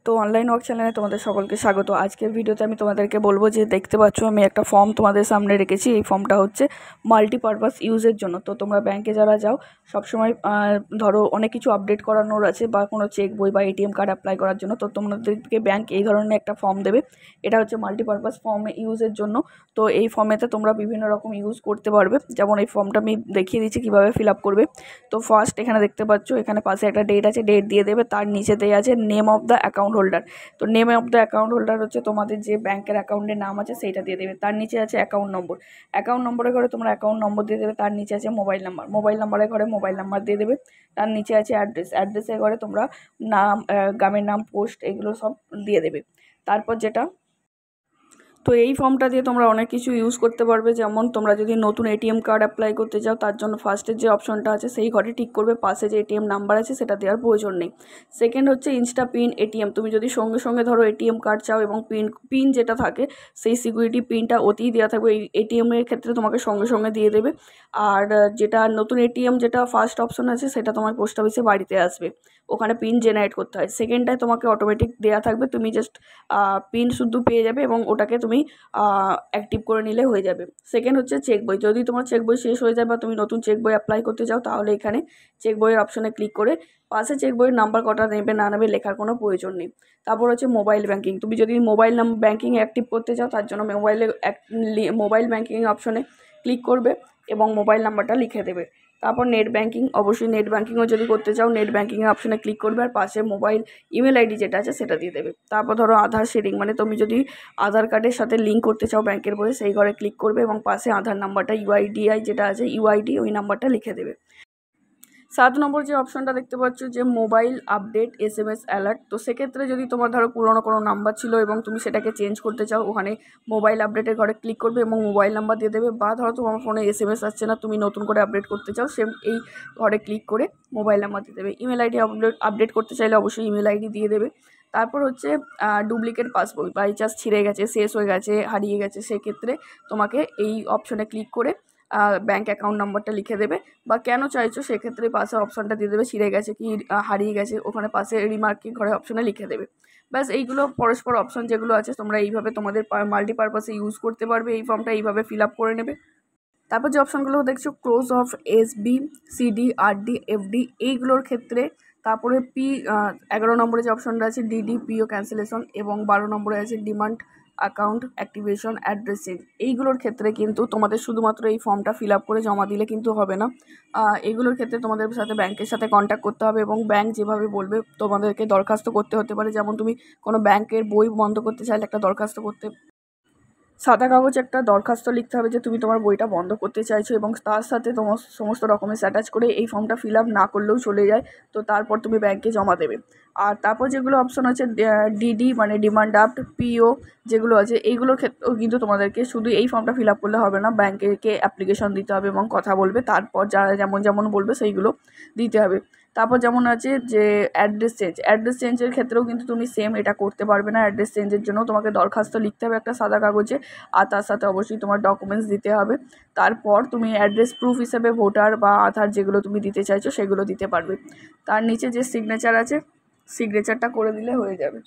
তো online work চ্যানেলে তোমাদের সকলকে স্বাগত। আজকের ভিডিওতে আমি তোমাদেরকে বলবো যে দেখতে পাচ্ছ আমি একটা ফর্ম তোমাদের সামনে রেখেছি। এই ফর্মটা হচ্ছে মাল্টিপারপাস ইউজের জন্য। তো তোমরা ব্যাংকে যারা যাও সবসময় ধরো অনেক কিছু আপডেট করানোর আছে বা কোনো চেক বই বা এটিএম কার্ড অ্যাপ্লাই করার জন্য, তো তোমাদেরকে ব্যাংক এই ধরনের একটা ফর্ম দেবে। এটা হচ্ছে মাল্টিপারপাস ফর্ম ইউজের জন্য। তো এই ফর্মেতে তোমরা বিভিন্ন রকম ইউজ করতে পারবে। যেমন এই ফর্মটা আমি দেখিয়ে দিচ্ছি কীভাবে ফিল আপ করবে। তো ফার্স্ট এখানে দেখতে পাচ্ছ, এখানে পাশে একটা ডেট আছে, ডেট দিয়ে দেবে। তার নিচে দেওয়া আছে name of the account holder. তো name of the account holder হচ্ছে তোমাদের যে ব্যাংকের অ্যাকাউন্টের নাম আছে সেইটা দিয়ে দেবে। তার নিচে আছে অ্যাকাউন্ট নম্বর, অ্যাকাউন্ট নম্বরের ঘরে তোমরা অ্যাকাউন্ট নম্বর দিয়ে দেবে। তার নিচে আছে মোবাইল নাম্বার, মোবাইল নাম্বারের ঘরে মোবাইল নাম্বার দিয়ে দেবে। তার নিচে আছে অ্যাড্রেস, অ্যাড্রেসের ঘরে তোমরা নাম, গ্রামের নাম, পোস্ট এগুলো সব দিয়ে দেবে। তারপর তো এই ফর্মটা দিয়ে তোমরা অনেক কিছু ইউজ করতে পারবে। যেমন তোমরা যদি নতুন এটিএম কার্ড অ্যাপ্লাই করতে চাও, তার জন্য ফার্স্টের যে অপশনটা আছে সেই ঘরে টিক করবে, পাশে যে এটিএম নাম্বার আছে সেটা দেওয়ার প্রয়োজন নেই। সেকেন্ড হচ্ছে ইনস্টা পিন এটিএম। তুমি যদি সঙ্গে সঙ্গে ধরো এটিএম কার্ড চাও এবং পিন যেটা থাকে সেই সিকিউরিটি পিনটা ওতেই দেওয়া থাকবে। এই এটিএমের ক্ষেত্রে তোমাকে সঙ্গে সঙ্গে দিয়ে দেবে। আর যেটা নতুন এটিএম যেটা ফার্স্ট অপশন আছে সেটা তোমার পোস্ট অফিসে বাড়িতে আসবে, ওখানে পিন জেনারেট করতে হয়। সেকেন্ডটায় তোমাকে অটোমেটিক দেওয়া থাকবে, তুমি জাস্ট পিন শুধু পেয়ে যাবে এবং ওটাকে তুমি অ্যাক্টিভ করে নিলে হয়ে যাবে। সেকেন্ড হচ্ছে চেক বই। যদি তোমার চেক বই শেষ হয়ে যায় বা তুমি নতুন চেক বই অ্যাপ্লাই করতে চাও, তাহলে এখানে চেক বইয়ের অপশনে ক্লিক করে পাশে চেক বইয়ের নাম্বার কটা নেবে না নেবে লেখার কোনো প্রয়োজন নেই। তারপর হচ্ছে মোবাইল ব্যাঙ্কিং। তুমি যদি মোবাইল ব্যাঙ্কিং অ্যাক্টিভ করতে চাও, তার জন্য মোবাইল ব্যাঙ্কিং অপশনে ক্লিক করবে এবং মোবাইল নাম্বারটা লিখে দেবে। তারপর নেট ব্যাঙ্কিং, অবশ্যই নেট ব্যাঙ্কিংও যদি করতে চাও নেট ব্যাঙ্কিংয়ের অপশনে ক্লিক করবে আর পাশে মোবাইল ইমেল আইডি যেটা আছে সেটা দিয়ে দেবে। তারপর ধরো আধার শেয়ারিং, মানে তুমি যদি আধার কার্ডের সাথে লিঙ্ক করতে চাও ব্যাংকের বইয়ে, সেই ঘরে ক্লিক করবে এবং পাশে আধার নাম্বারটা ইউআইডিআই যেটা আছে ইউআইডি ওই নাম্বারটা লিখে দেবে। 7 নম্বর যে অপশনটা দেখতে পাচ্ছ যে মোবাইল আপডেট এসএমএস অ্যালার্ট। তো সেক্ষেত্রে যদি তোমার ধরো পুরোনো কোনো নাম্বার ছিল এবং তুমি সেটাকে চেঞ্জ করতে চাও, ওখানে মোবাইল আপডেটের ঘরে ক্লিক করবে এবং মোবাইল নাম্বার দিয়ে দেবে। বা ধরো তোমার ফোনে এসএমএস আসছে না, তুমি নতুন করে আপডেট করতে চাও, সেম এই ঘরে ক্লিক করে মোবাইল নাম্বার দিয়ে দেবে। ইমেল আইডি আপডেট করতে চাইলে অবশ্যই ইমেল আইডি দিয়ে দেবে। তারপর হচ্ছে ডুপ্লিকেট পাসবই, বাই চান্স ছিঁড়ে গেছে, শেষ হয়ে গেছে, হারিয়ে গেছে, সেক্ষেত্রে তোমাকে এই অপশনে ক্লিক করে ব্যাঙ্ক অ্যাকাউন্ট নাম্বারটা লিখে দেবে বা কেন চাইছো সেক্ষেত্রে পাশে অপশানটা দিয়ে দেবে, ছিঁড়ে গেছে কি হারিয়ে গেছে, ওখানে পাশে রিমার্কিং ঘরে অপশানে লিখে দেবে। ব্যাস এইগুলো পরস্পর অপশান যেগুলো আছে তোমরা এইভাবে তোমাদের মাল্টিপারপাসে ইউজ করতে পারবে। এই ফর্মটা এইভাবে ফিল আপ করে নেবে। তারপর যে অপশানগুলো দেখছো close of SB, CD, RD, FD এইগুলোর ক্ষেত্রে। তারপরে 11 নম্বরে যে অপশানটা আছে ডিডি, পিও ক্যান্সেলেশন এবং 12 নম্বরে আছে demand account activation, address change. এইগুলোর ক্ষেত্রে কিন্তু তোমাদের শুধুমাত্র এই ফর্মটা ফিল আপ করে জমা দিলে কিন্তু হবে না। এইগুলোর ক্ষেত্রে তোমাদের সাথে ব্যাংকের সাথে কন্ট্যাক্ট করতে হবে এবং ব্যাংক যেভাবে বলবে তোমাদেরকে দরখাস্ত করতে হতে পারে। যেমন তুমি কোনো ব্যাংকের বই বন্ধ করতে চাইলে একটা দরখাস্ত করতে, সাদা কাগজে একটা দরখাস্ত লিখতে হবে যে তুমি তোমার বইটা বন্ধ করতে চাইছো এবং তার সাথে তোমার সমস্ত ডকুমেন্টস অ্যাটাচ করে এই ফর্মটা ফিল আপ না করলেও চলে যায়। তো তারপর তুমি ব্যাংকে জমা দেবে। আর তারপর যেগুলো অপশন আছে ডিডি মানে ডিমান্ড ড্রাফট, পিও যেগুলো আছে এইগুলোর ক্ষেত্রেও কিন্তু তোমাদেরকে শুধু এই ফর্মটা ফিল আপ করলে হবে না, ব্যাংকে অ্যাপ্লিকেশন দিতে হবে এবং কথা বলবে। তারপর যারা যেমন যেমন বলবে সেইগুলো দিতে হবে। তারপর যেমন আছে যে অ্যাড্রেস চেঞ্জের ক্ষেত্রেও কিন্তু তুমি সেম এটা করতে পারবে না। অ্যাড্রেস চেঞ্জের জন্য তোমাকে দরখাস্ত লিখতে হবে একটা সাদা কাগজে, আর তার সাথে অবশ্যই তোমার ডকুমেন্টস দিতে হবে। তারপর তুমি অ্যাড্রেস প্রুফ হিসেবে ভোটার বা আধার যেগুলো তুমি দিতে চাইছো সেগুলো দিতে পারবে। তার নিচে যে সিগনেচার আছে সিগনেচারটা করে দিলে হয়ে যাবে।